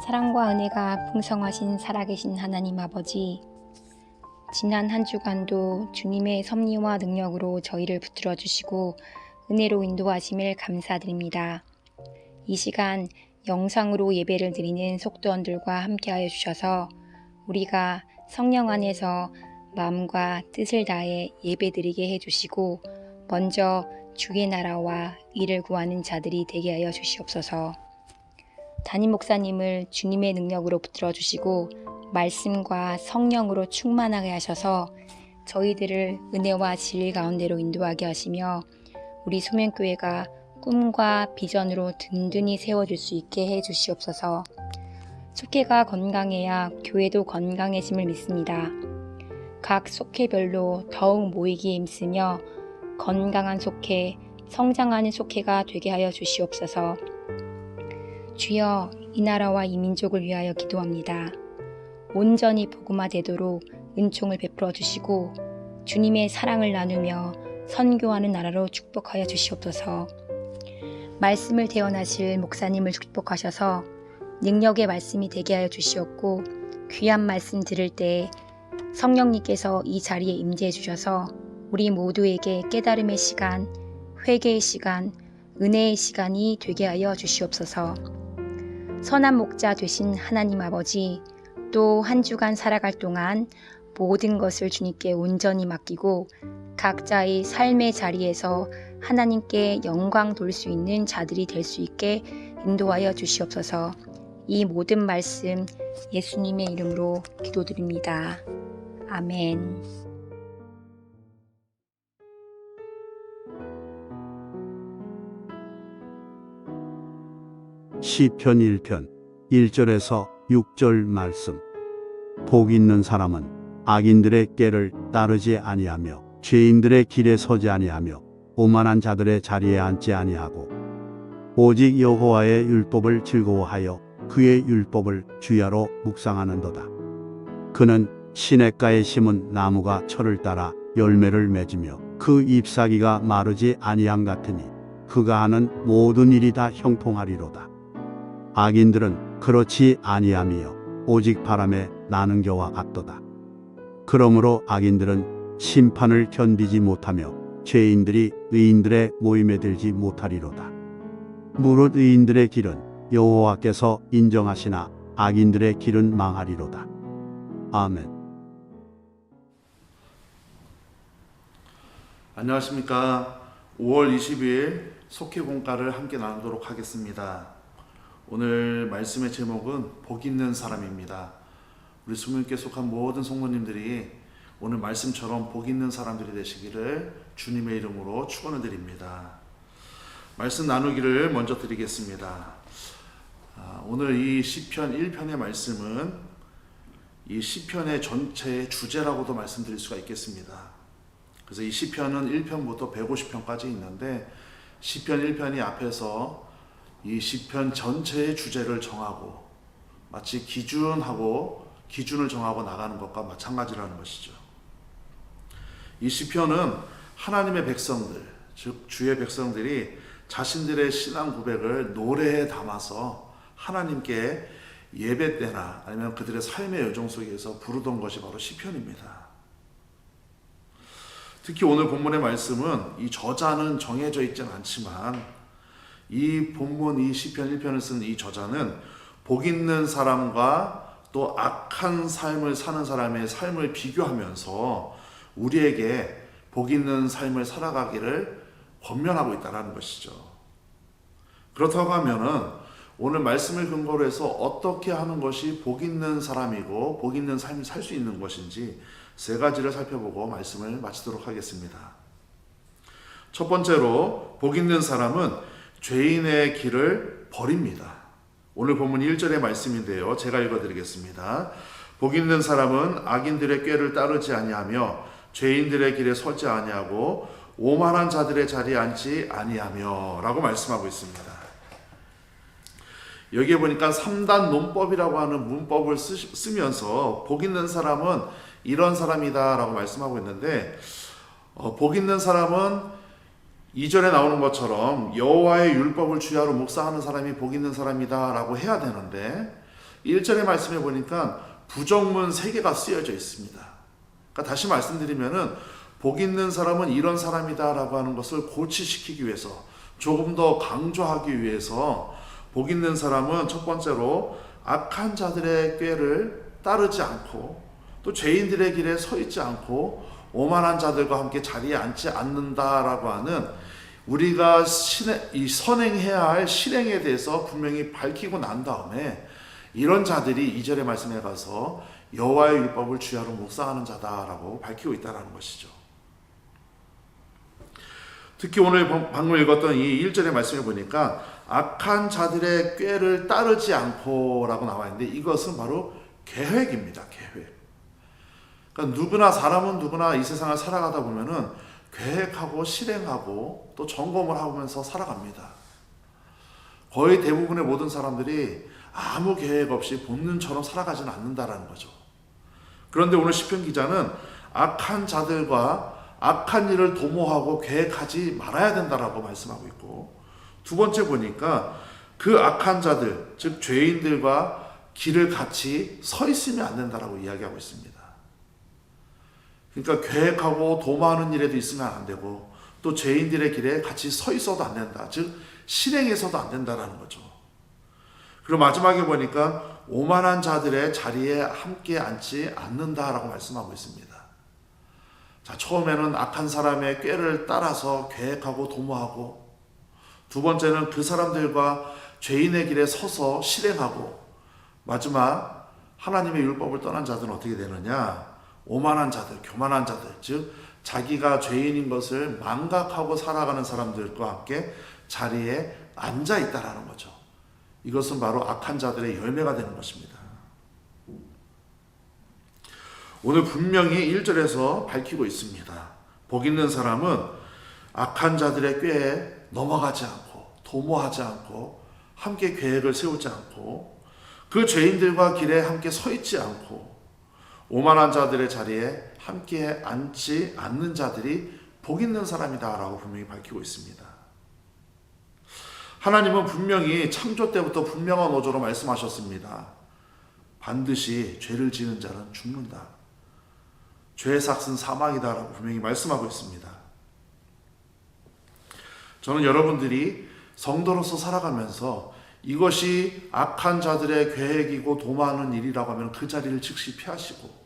사랑과 은혜가 풍성하신 살아계신 하나님 아버지, 지난 한 주간도 주님의 섭리와 능력으로 저희를 붙들어 주시고 은혜로 인도하심을 감사드립니다. 이 시간 영상으로 예배를 드리는 속도원들과 함께하여 주셔서 우리가 성령 안에서 마음과 뜻을 다해 예배드리게 해주시고 먼저 주의 나라와 이를 구하는 자들이 되게 하여 주시옵소서. 담임 목사님을 주님의 능력으로 붙들어 주시고 말씀과 성령으로 충만하게 하셔서 저희들을 은혜와 진리 가운데로 인도하게 하시며 우리 소명교회가 꿈과 비전으로 든든히 세워줄 수 있게 해 주시옵소서. 속회가 건강해야 교회도 건강해짐을 믿습니다. 각 속회별로 더욱 모이기에 힘쓰며 건강한 속회, 성장하는 속회가 되게 하여 주시옵소서. 주여, 이 나라와 이 민족을 위하여 기도합니다. 온전히 복음화되도록 은총을 베풀어 주시고 주님의 사랑을 나누며 선교하는 나라로 축복하여 주시옵소서. 말씀을 대언하실 목사님을 축복하셔서 능력의 말씀이 되게 하여 주시옵고 귀한 말씀 들을 때 성령님께서 이 자리에 임재해 주셔서 우리 모두에게 깨달음의 시간, 회개의 시간, 은혜의 시간이 되게 하여 주시옵소서. 선한 목자 되신 하나님 아버지, 또 한 주간 살아갈 동안 모든 것을 주님께 온전히 맡기고 각자의 삶의 자리에서 하나님께 영광 돌 수 있는 자들이 될 수 있게 인도하여 주시옵소서. 이 모든 말씀 예수님의 이름으로 기도드립니다. 아멘. 시편 1편 1절에서 6절 말씀. 복 있는 사람은 악인들의 꾀를 따르지 아니하며 죄인들의 길에 서지 아니하며 오만한 자들의 자리에 앉지 아니하고 오직 여호와의 율법을 즐거워하여 그의 율법을 주야로 묵상하는도다. 그는 시냇가에 심은 나무가 철을 따라 열매를 맺으며 그 잎사귀가 마르지 아니함 같으니 그가 하는 모든 일이 다 형통하리로다. 악인들은 그렇지 아니하며 오직 바람에 나는 겨와 같도다. 그러므로 악인들은 심판을 견디지 못하며 죄인들이 의인들의 모임에 들지 못하리로다. 무릇 의인들의 길은 여호와께서 인정하시나 악인들의 길은 망하리로다. 아멘. 안녕하십니까. 5월 22일 속회 공과를 함께 나누도록 하겠습니다. 오늘 말씀의 제목은 복 있는 사람입니다. 우리 수명교에 속한 모든 성도님들이 오늘 말씀처럼 복 있는 사람들이 되시기를 주님의 이름으로 축원을 드립니다. 말씀 나누기를 먼저 드리겠습니다. 오늘 이 시편 1편의 말씀은 이 시편의 전체의 주제라고도 말씀드릴 수가 있겠습니다. 그래서 이 시편은 1편부터 150편까지 있는데 시편 1편이 앞에서 이 시편 전체의 주제를 정하고 마치 기준을 정하고 나가는 것과 마찬가지라는 것이죠. 이 시편은 하나님의 백성들, 즉 주의 백성들이 자신들의 신앙 고백을 노래에 담아서 하나님께 예배 때나 아니면 그들의 삶의 여정 속에서 부르던 것이 바로 시편입니다. 특히 오늘 본문의 말씀은 이 저자는 정해져 있지는 않지만 이 본문 이 시편 1편을 쓴 이 저자는 복 있는 사람과 또 악한 삶을 사는 사람의 삶을 비교하면서 우리에게 복 있는 삶을 살아가기를 권면하고 있다는 것이죠. 그렇다고 하면은 오늘 말씀을 근거로 해서 어떻게 하는 것이 복 있는 사람이고 복 있는 삶을 살 수 있는 것인지 세 가지를 살펴보고 말씀을 마치도록 하겠습니다. 첫 번째로 복 있는 사람은 죄인의 길을 버립니다. 오늘 본문 1절의 말씀인데요. 제가 읽어드리겠습니다. 복 있는 사람은 악인들의 꾀를 따르지 아니하며 죄인들의 길에 서지 아니하고 오만한 자들의 자리에 앉지 아니하며 라고 말씀하고 있습니다. 여기에 보니까 3단 논법이라고 하는 문법을 쓰면서 복 있는 사람은 이런 사람이다 라고 말씀하고 있는데 복 있는 사람은 2절에 나오는 것처럼 여호와의 율법을 주야로 묵상하는 사람이 복 있는 사람이다 라고 해야 되는데 1절의 말씀에 보니까 부정문 3개가 쓰여져 있습니다. 그러니까 다시 말씀드리면은 복 있는 사람은 이런 사람이다라고 하는 것을 고치시키기 위해서, 조금 더 강조하기 위해서 복 있는 사람은 첫 번째로 악한 자들의 꾀를 따르지 않고 또 죄인들의 길에 서 있지 않고 오만한 자들과 함께 자리에 앉지 않는다라고 하는, 우리가 이 선행해야 할 실행에 대해서 분명히 밝히고 난 다음에 이런 자들이 2절의 말씀에 가서 여호와의 율법을 주야로 묵상하는 자다라고 밝히고 있다는 것이죠. 특히 오늘 방금 읽었던 이 1절의 말씀에 보니까 악한 자들의 꾀를 따르지 않고 라고 나와 있는데, 이것은 바로 계획입니다. 계획. 그러니까 사람은 누구나 이 세상을 살아가다 보면은 계획하고 실행하고 또 점검을 하면서 살아갑니다. 거의 대부분의 모든 사람들이 아무 계획 없이 본능처럼 살아가지는 않는다라는 거죠. 그런데 오늘 시편 기자는 악한 자들과 악한 일을 도모하고 계획하지 말아야 된다라고 말씀하고 있고, 두 번째 보니까 그 악한 자들, 즉 죄인들과 길을 같이 서 있으면 안 된다라고 이야기하고 있습니다. 그러니까 계획하고 도모하는 일에도 있으면 안 되고 또 죄인들의 길에 같이 서 있어도 안 된다. 즉 실행해서도 안 된다라는 거죠. 그리고 마지막에 보니까 오만한 자들의 자리에 함께 앉지 않는다라고 말씀하고 있습니다. 자, 처음에는 악한 사람의 꾀를 따라서 계획하고 도모하고, 두 번째는 그 사람들과 죄인의 길에 서서 실행하고, 마지막 하나님의 율법을 떠난 자들은 어떻게 되느냐? 오만한 자들, 교만한 자들, 즉 자기가 죄인인 것을 망각하고 살아가는 사람들과 함께 자리에 앉아 있다라는 거죠. 이것은 바로 악한 자들의 열매가 되는 것입니다. 오늘 분명히 1절에서 밝히고 있습니다. 복 있는 사람은 악한 자들의 꾀에 넘어가지 않고 도모하지 않고 함께 계획을 세우지 않고 그 죄인들과 길에 함께 서 있지 않고 오만한 자들의 자리에 함께 앉지 않는 자들이 복 있는 사람이다라고 분명히 밝히고 있습니다. 하나님은 분명히 창조 때부터 분명한 어조로 말씀하셨습니다. 반드시 죄를 지은 자는 죽는다. 죄의 삭은 사망이다라고 분명히 말씀하고 있습니다. 저는 여러분들이 성도로서 살아가면서 이것이 악한 자들의 계획이고 도모하는 일이라고 하면 그 자리를 즉시 피하시고,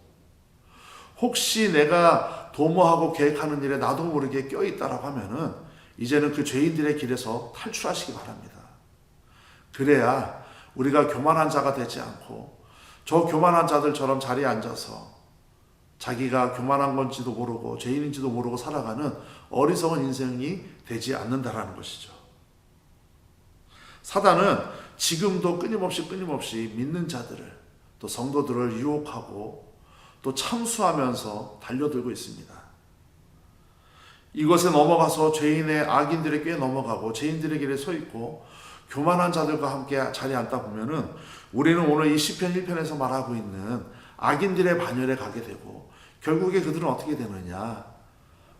혹시 내가 도모하고 계획하는 일에 나도 모르게 껴있다라고 하면은 이제는 그 죄인들의 길에서 탈출하시기 바랍니다. 그래야 우리가 교만한 자가 되지 않고 저 교만한 자들처럼 자리에 앉아서 자기가 교만한 건지도 모르고 죄인인지도 모르고 살아가는 어리석은 인생이 되지 않는다라는 것이죠. 사단은 지금도 끊임없이 믿는 자들을, 또 성도들을 유혹하고 또 참수하면서 달려들고 있습니다. 이것에 넘어가서 죄인의 악인들의 꾀에 넘어가고 죄인들의 길에 서 있고 교만한 자들과 함께 자리에 앉다 보면은 우리는 오늘 이 시편 1편에서 말하고 있는 악인들의 반열에 가게 되고, 결국에 그들은 어떻게 되느냐?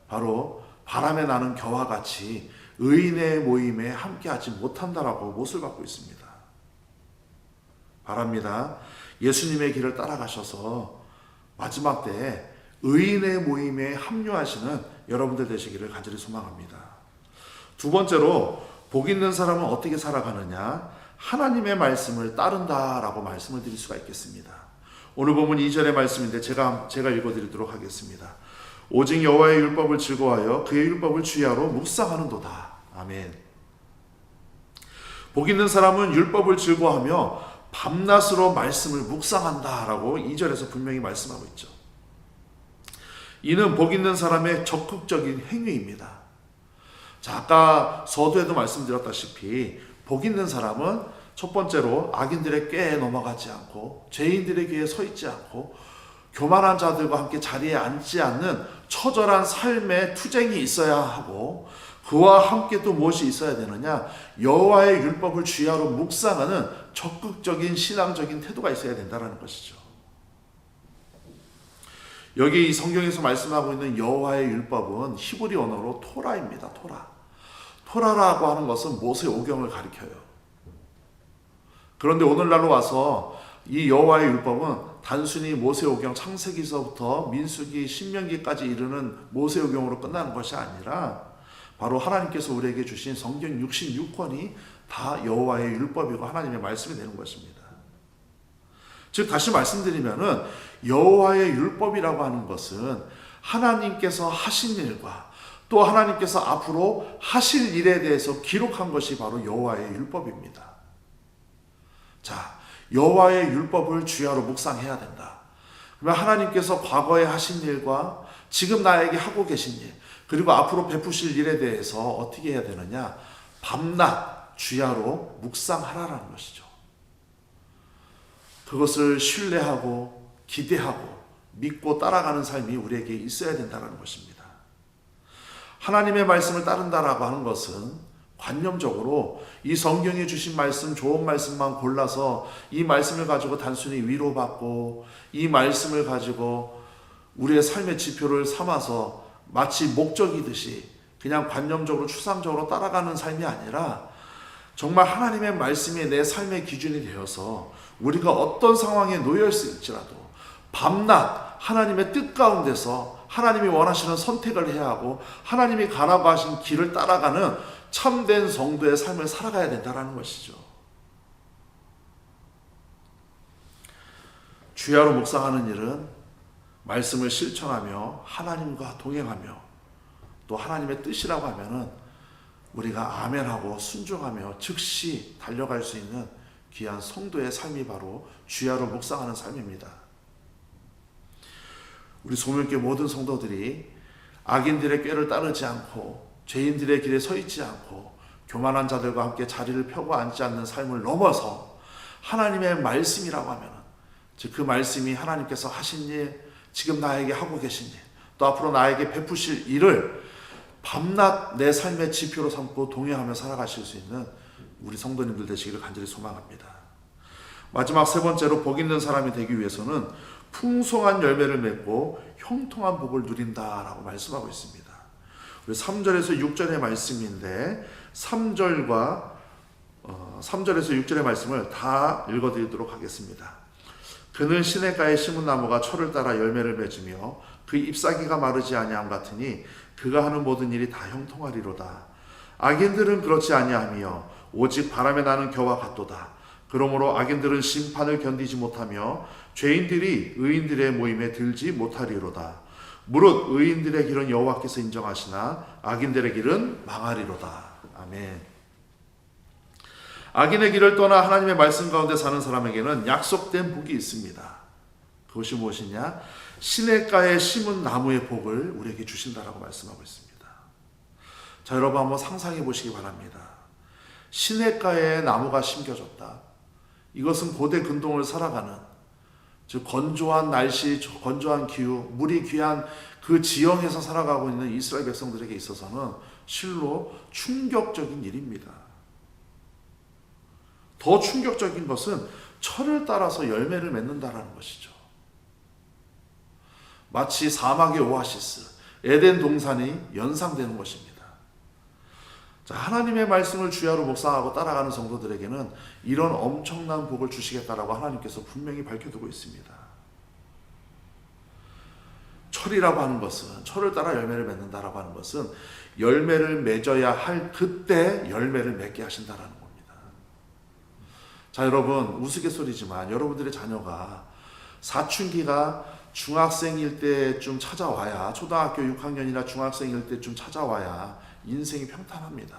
바로 바람에 나는 겨와 같이 의인의 모임에 함께하지 못한다라고 못을 받고 있습니다. 바랍니다. 예수님의 길을 따라가셔서 마지막 때에 의인의 모임에 합류하시는 여러분들 되시기를 간절히 소망합니다. 두 번째로 복 있는 사람은 어떻게 살아가느냐? 하나님의 말씀을 따른다라고 말씀을 드릴 수가 있겠습니다. 오늘 본문 2절의 말씀인데 제가 읽어드리도록 하겠습니다. 오직 여호와의 율법을 즐거워하여 그의 율법을 주야로 묵상하는도다. 아멘. 복 있는 사람은 율법을 즐거워하며 밤낮으로 말씀을 묵상한다라고 2절에서 분명히 말씀하고 있죠. 이는 복 있는 사람의 적극적인 행위입니다. 자, 아까 서두에도 말씀드렸다시피 복 있는 사람은 첫 번째로 악인들의 꾀에 넘어가지 않고 죄인들의 길에 서 있지 않고 교만한 자들과 함께 자리에 앉지 않는 처절한 삶의 투쟁이 있어야 하고, 그와 함께 또 무엇이 있어야 되느냐? 여호와의 율법을 주야로 묵상하는 적극적인 신앙적인 태도가 있어야 된다는 것이죠. 여기 이 성경에서 말씀하고 있는 여호와의 율법은 히브리 언어로 토라입니다. 토라라고 하는 것은 모세 오경을 가리켜요. 그런데 오늘날로 와서 이 여호와의 율법은 단순히 모세오경 창세기서부터 민수기 신명기까지 이르는 모세오경으로 끝나는 것이 아니라 바로 하나님께서 우리에게 주신 성경 66권이 다 여호와의 율법이고 하나님의 말씀이 되는 것입니다. 즉 다시 말씀드리면은 여호와의 율법이라고 하는 것은 하나님께서 하신 일과 또 하나님께서 앞으로 하실 일에 대해서 기록한 것이 바로 여호와의 율법입니다. 자, 여호와의 율법을 주야로 묵상해야 된다. 그러면 하나님께서 과거에 하신 일과 지금 나에게 하고 계신 일, 그리고 앞으로 베푸실 일에 대해서 어떻게 해야 되느냐? 밤낮 주야로 묵상하라라는 것이죠. 그것을 신뢰하고 기대하고 믿고 따라가는 삶이 우리에게 있어야 된다는 것입니다. 하나님의 말씀을 따른다라고 하는 것은 관념적으로 이 성경에 주신 말씀, 좋은 말씀만 골라서 이 말씀을 가지고 단순히 위로받고 이 말씀을 가지고 우리의 삶의 지표를 삼아서 마치 목적이듯이 그냥 관념적으로 추상적으로 따라가는 삶이 아니라 정말 하나님의 말씀이 내 삶의 기준이 되어서 우리가 어떤 상황에 놓여 있을지라도 밤낮 하나님의 뜻 가운데서 하나님이 원하시는 선택을 해야 하고 하나님이 가라고 하신 길을 따라가는 참된 성도의 삶을 살아가야 된다는 것이죠. 주야로 묵상하는 일은 말씀을 실천하며 하나님과 동행하며 또 하나님의 뜻이라고 하면은 우리가 아멘하고 순종하며 즉시 달려갈 수 있는 귀한 성도의 삶이 바로 주야로 묵상하는 삶입니다. 우리 소명교회 모든 성도들이 악인들의 꾀를 따르지 않고 죄인들의 길에 서 있지 않고 교만한 자들과 함께 자리를 펴고 앉지 않는 삶을 넘어서 하나님의 말씀이라고 하면 즉 그 말씀이 하나님께서 하신 일, 지금 나에게 하고 계신 일, 또 앞으로 나에게 베푸실 일을 밤낮 내 삶의 지표로 삼고 동행하며 살아가실 수 있는 우리 성도님들 되시기를 간절히 소망합니다. 마지막 세 번째로 복 있는 사람이 되기 위해서는 풍성한 열매를 맺고 형통한 복을 누린다라고 말씀하고 있습니다. 우리 3절에서 6절의 말씀인데 3절에서 6절의 말씀을 다 읽어드리도록 하겠습니다. 그는 시냇가에 심은 나무가 철을 따라 열매를 맺으며 그 잎사귀가 마르지 아니함 같으니 그가 하는 모든 일이 다 형통하리로다. 악인들은 그렇지 아니하며 오직 바람에 나는 겨와 같도다. 그러므로 악인들은 심판을 견디지 못하며 죄인들이 의인들의 모임에 들지 못하리로다. 무릇 의인들의 길은 여호와께서 인정하시나 악인들의 길은 망하리로다. 아멘. 악인의 길을 떠나 하나님의 말씀 가운데 사는 사람에게는 약속된 복이 있습니다. 그것이 무엇이냐? 시냇가에 심은 나무의 복을 우리에게 주신다라고 말씀하고 있습니다. 자, 여러분 한번 상상해 보시기 바랍니다. 시냇가에 나무가 심겨졌다. 이것은 고대 근동을 살아가는, 즉 건조한 날씨, 건조한 기후, 물이 귀한 그 지형에서 살아가고 있는 이스라엘 백성들에게 있어서는 실로 충격적인 일입니다. 더 충격적인 것은 철을 따라서 열매를 맺는다라는 것이죠. 마치 사막의 오아시스, 에덴 동산이 연상되는 것입니다. 자, 하나님의 말씀을 주야로 묵상하고 따라가는 성도들에게는 이런 엄청난 복을 주시겠다라고 하나님께서 분명히 밝혀두고 있습니다. 철이라고 하는 것은, 철을 따라 열매를 맺는다라고 하는 것은 열매를 맺어야 할 그때 열매를 맺게 하신다라는 겁니다. 자, 여러분 우스갯소리지만 여러분들의 자녀가 사춘기가 중학생일 때쯤 찾아와야, 초등학교 6학년이나 중학생일 때쯤 찾아와야 인생이 평탄합니다.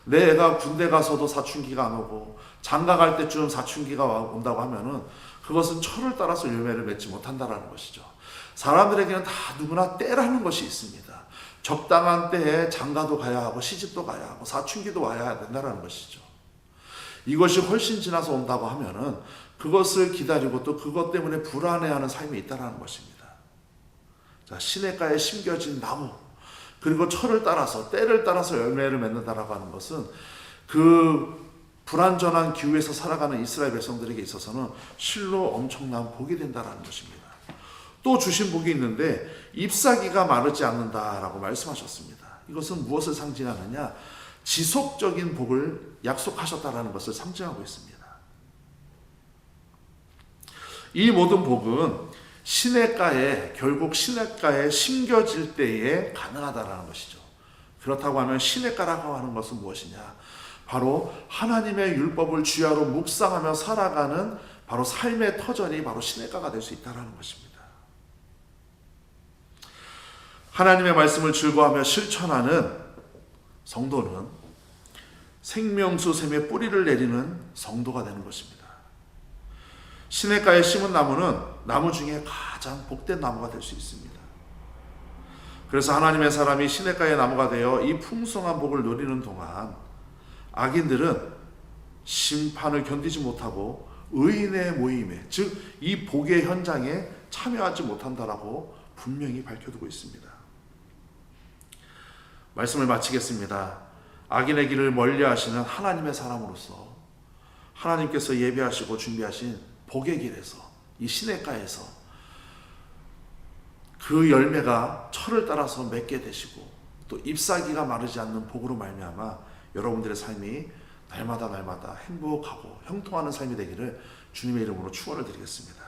내 애가 군대 가서도 사춘기가 안 오고 장가 갈 때쯤 사춘기가 온다고 하면은 그것은 철을 따라서 열매를 맺지 못한다라는 것이죠. 사람들에게는 다 누구나 때라는 것이 있습니다. 적당한 때에 장가도 가야 하고 시집도 가야 하고 사춘기도 와야 된다라는 것이죠. 이것이 훨씬 지나서 온다고 하면은 그것을 기다리고 또 그것 때문에 불안해하는 삶이 있다라는 것입니다. 자, 시냇가에 심겨진 나무, 그리고 철을 따라서, 때를 따라서 열매를 맺는다라고 하는 것은 그 불안전한 기후에서 살아가는 이스라엘 백성들에게 있어서는 실로 엄청난 복이 된다라는 것입니다. 또 주신 복이 있는데 잎사귀가 마르지 않는다라고 말씀하셨습니다. 이것은 무엇을 상징하느냐? 지속적인 복을 약속하셨다라는 것을 상징하고 있습니다. 이 모든 복은 결국 시냇가에 심겨질 때에 가능하다라는 것이죠. 그렇다고 하면 시냇가라고 하는 것은 무엇이냐? 바로 하나님의 율법을 주야로 묵상하며 살아가는 바로 삶의 터전이 바로 시냇가가 될 수 있다는 것입니다. 하나님의 말씀을 즐거워하며 실천하는 성도는 생명수 샘의 뿌리를 내리는 성도가 되는 것입니다. 시냇가에 심은 나무는 나무 중에 가장 복된 나무가 될 수 있습니다. 그래서 하나님의 사람이 시냇가의 나무가 되어 이 풍성한 복을 누리는 동안 악인들은 심판을 견디지 못하고 의인의 모임에, 즉 이 복의 현장에 참여하지 못한다라고 분명히 밝혀두고 있습니다. 말씀을 마치겠습니다. 악인의 길을 멀리하시는 하나님의 사람으로서 하나님께서 예배하시고 준비하신 복의 길에서, 이 시냇가에서 그 열매가 철을 따라서 맺게 되시고 또 잎사귀가 마르지 않는 복으로 말미암아 여러분들의 삶이 날마다 행복하고 형통하는 삶이 되기를 주님의 이름으로 축원을 드리겠습니다.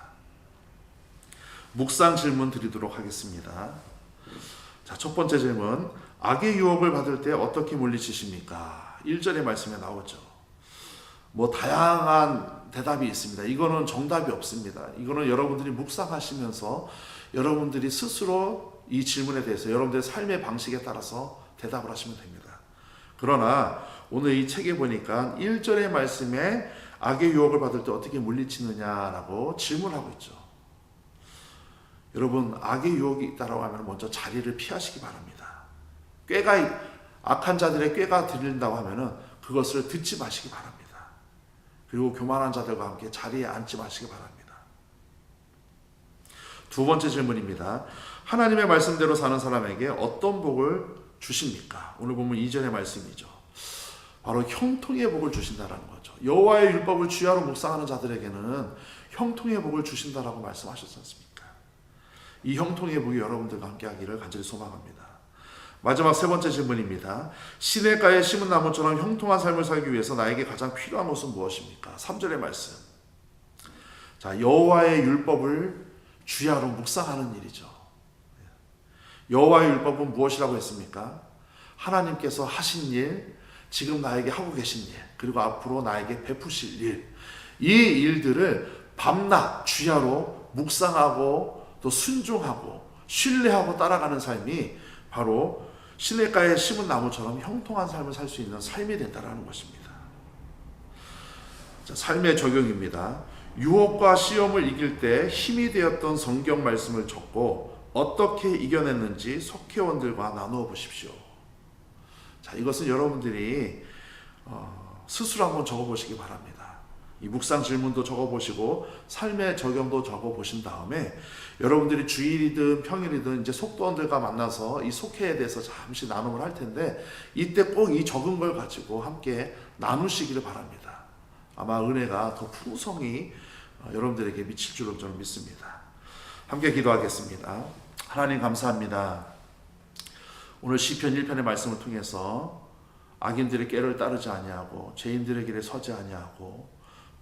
묵상 질문 드리도록 하겠습니다. 자, 첫 번째 질문. 악의 유혹을 받을 때 어떻게 물리치십니까? 1절의 말씀에 나오죠. 다양한 대답이 있습니다. 이거는 정답이 없습니다. 이거는 여러분들이 묵상하시면서 여러분들이 스스로 이 질문에 대해서 여러분들의 삶의 방식에 따라서 대답을 하시면 됩니다. 그러나 오늘 이 책에 보니까 1절의 말씀에 악의 유혹을 받을 때 어떻게 물리치느냐라고 질문하고 있죠. 여러분, 악의 유혹이 있다고 하면 먼저 자리를 피하시기 바랍니다. 악한 자들의 꾀가 들린다고 하면 그것을 듣지 마시기 바랍니다. 그리고 교만한 자들과 함께 자리에 앉지 마시기 바랍니다. 두 번째 질문입니다. 하나님의 말씀대로 사는 사람에게 어떤 복을 주십니까? 오늘 보면 2절의 말씀이죠. 바로 형통의 복을 주신다라는 거죠. 여호와의 율법을 주야로 묵상하는 자들에게는 형통의 복을 주신다라고 말씀하셨지 않습니까? 이 형통의 복이 여러분들과 함께 하기를 간절히 소망합니다. 마지막 세 번째 질문입니다. 시냇가에 심은 나무처럼 형통한 삶을 살기 위해서 나에게 가장 필요한 것은 무엇입니까? 3절의 말씀. 자, 여호와의 율법을 주야로 묵상하는 일이죠. 여호와의 율법은 무엇이라고 했습니까? 하나님께서 하신 일, 지금 나에게 하고 계신 일, 그리고 앞으로 나에게 베푸실 일, 이 일들을 밤낮 주야로 묵상하고 또 순종하고 신뢰하고 따라가는 삶이 바로 시냇가에 심은 나무처럼 형통한 삶을 살 수 있는 삶이 된다는 것입니다. 자, 삶의 적용입니다. 유혹과 시험을 이길 때 힘이 되었던 성경 말씀을 적고 어떻게 이겨냈는지 속회원들과 나누어 보십시오. 자, 이것은 여러분들이 스스로 한번 적어보시기 바랍니다. 이 묵상 질문도 적어보시고 삶의 적용도 적어보신 다음에 여러분들이 주일이든 평일이든 이제 속도원들과 만나서 이 속회에 대해서 잠시 나눔을 할 텐데 이때 꼭 이 적은 걸 가지고 함께 나누시기를 바랍니다. 아마 은혜가 더 풍성히 여러분들에게 미칠 줄로 저는 믿습니다. 함께 기도하겠습니다. 하나님 감사합니다. 오늘 시편 1편의 말씀을 통해서 악인들의 꾀를 따르지 아니하고 죄인들의 길에 서지 아니하고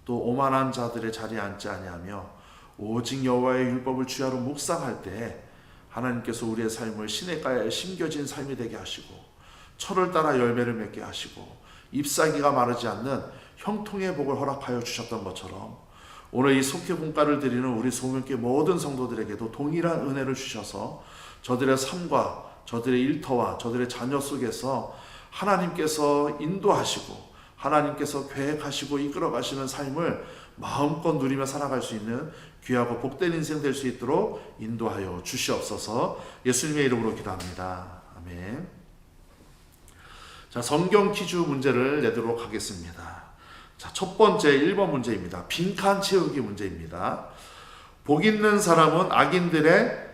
또 오만한 자들의 자리에 앉지 아니하며 오직 여호와의 율법을 주야로 묵상할 때 하나님께서 우리의 삶을 시냇가에 심겨진 삶이 되게 하시고 철을 따라 열매를 맺게 하시고 잎사귀가 마르지 않는 형통의 복을 허락하여 주셨던 것처럼 오늘 이 속회 분가를 드리는 우리 소명교회 모든 성도들에게도 동일한 은혜를 주셔서 저들의 삶과 저들의 일터와 저들의 자녀 속에서 하나님께서 인도하시고 하나님께서 계획하시고 이끌어가시는 삶을 마음껏 누리며 살아갈 수 있는 귀하고 복된 인생 될 수 있도록 인도하여 주시옵소서. 예수님의 이름으로 기도합니다. 아멘. 자, 성경 퀴즈 문제를 내도록 하겠습니다. 자, 첫 번째 1번 문제입니다. 빈칸 채우기 문제입니다. 복 있는 사람은 악인들의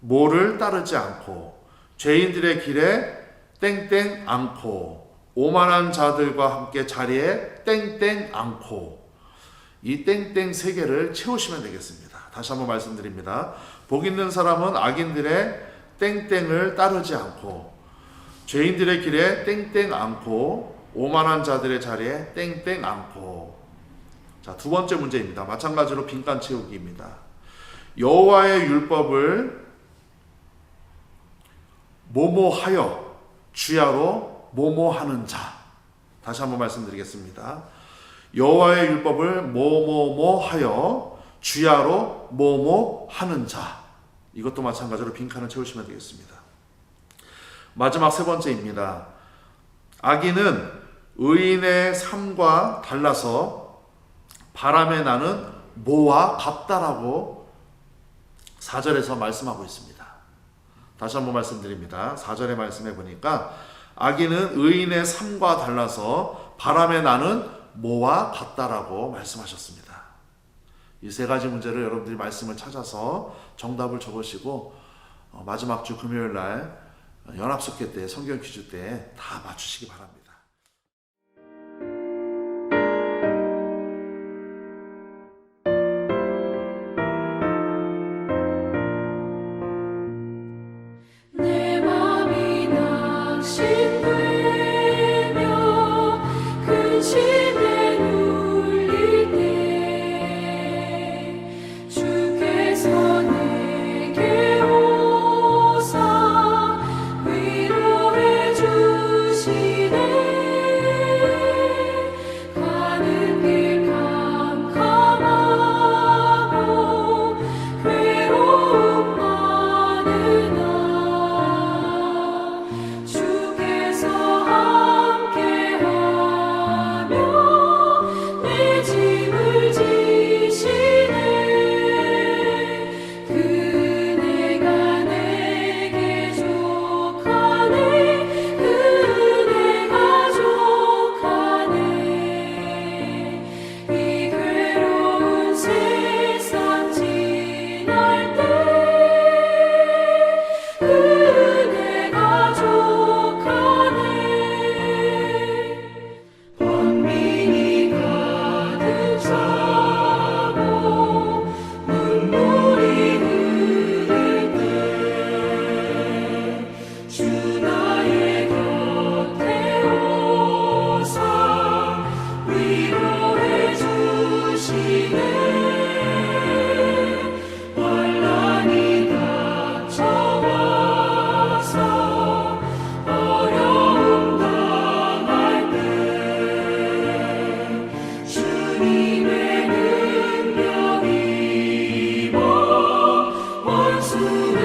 모를 따르지 않고 죄인들의 길에 땡땡 않고 오만한 자들과 함께 자리에 땡땡 않고 이 땡땡 세 개를 채우시면 되겠습니다. 다시 한번 말씀드립니다. 복 있는 사람은 악인들의 땡땡을 따르지 않고 죄인들의 길에 땡땡 않고 오만한 자들의 자리에 땡땡 않고 자, 두 번째 문제입니다. 마찬가지로 빈칸 채우기입니다. 여호와의 율법을 뭐뭐하여 주야로 뭐뭐하는 자. 다시 한번 말씀드리겠습니다. 여호와의 율법을 뭐뭐뭐하여 주야로 뭐뭐하는 자. 이것도 마찬가지로 빈칸을 채우시면 되겠습니다. 마지막 세 번째입니다. 악인은 의인의 삶과 달라서 바람에 나는 모와 같다라고 4절에서 말씀하고 있습니다. 다시 한번 말씀드립니다. 4절의 말씀해 보니까 악인은 의인의 삶과 달라서 바람에 나는 모와 같다라고 말씀하셨습니다. 이 세 가지 문제를 여러분들이 말씀을 찾아서 정답을 적으시고 마지막 주 금요일 날 연합속회 때 성경 퀴즈 때 다 맞추시기 바랍니다. 내 맘이 낙심되며 근심에 눌릴 때 주께서 내게 오사 위로해 주시네. 가는 길 캄캄하고 괴로움 많으나 주께서 함께하며 내 짐을 지시네. 그네가 내게 족하네. 그네가 족하네. 이 괴로운 세상 지날 때 그네가 족하네. 번민이 가득 차고 눈물이 흐를 때 주 나의 곁에 오사 위로해 주시네. 환난이 닥쳐와서 어려움 당할 때 주님의 능력 입어 원수를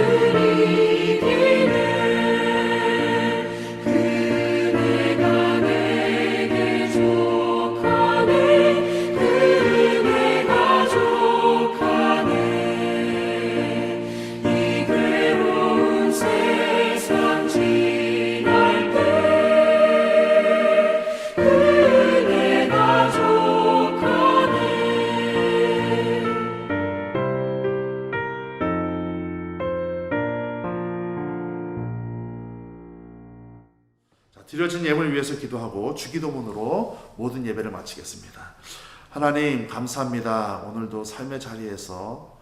이기네. 그네가 내게 족하네. 그네가 족하네. 이 괴로운 세상 지날 때 그네가 족하네. 자, 드려진 예물을 위해서 기도하고 주기도문으로 모든 예배를 마치겠습니다. 하나님 감사합니다. 오늘도 삶의 자리에서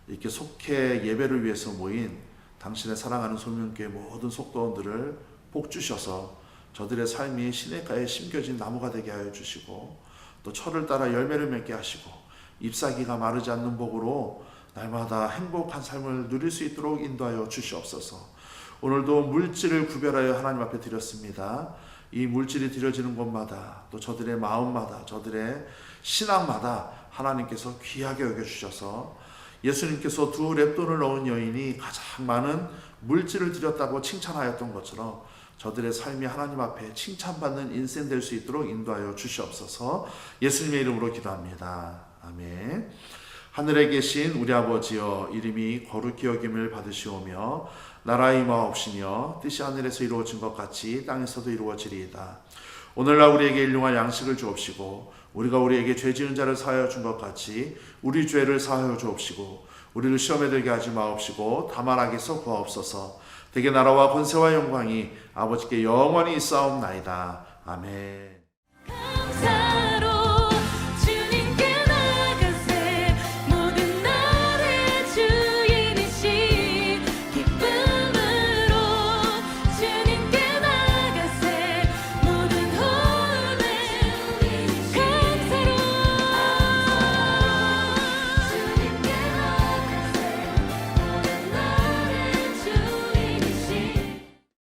이렇게 속해 예배를 위해서 모인 당신의 사랑하는 소명교회 모든 속도원들을 복 주셔서 저들의 삶이 시냇가에 심겨진 나무가 되게 하여 주시고 또 철을 따라 열매를 맺게 하시고 잎사귀가 마르지 않는 복으로 날마다 행복한 삶을 누릴 수 있도록 인도하여 주시옵소서. 오늘도 물질을 구별하여 하나님 앞에 드렸습니다. 이 물질이 드려지는 곳마다 또 저들의 마음마다 저들의 신앙마다 하나님께서 귀하게 여겨주셔서 예수님께서 2 렙돈을 넣은 여인이 가장 많은 물질을 드렸다고 칭찬하였던 것처럼 저들의 삶이 하나님 앞에 칭찬받는 인생 될 수 있도록 인도하여 주시옵소서. 예수님의 이름으로 기도합니다. 아멘. 하늘에 계신 우리 아버지여, 이름이 거룩히 여김을 받으시오며 나라의 임하옵시며 뜻이 하늘에서 이루어진 것 같이 땅에서도 이루어지리이다. 오늘날 우리에게 일용할 양식을 주옵시고 우리가 우리에게 죄 지은 자를 사하여 준 것 같이 우리 죄를 사하여 주옵시고 우리를 시험에 들게 하지 마옵시고 다만 악에서 구하옵소서. 대개 나라와 권세와 영광이 아버지께 영원히 있사옵나이다. 아멘.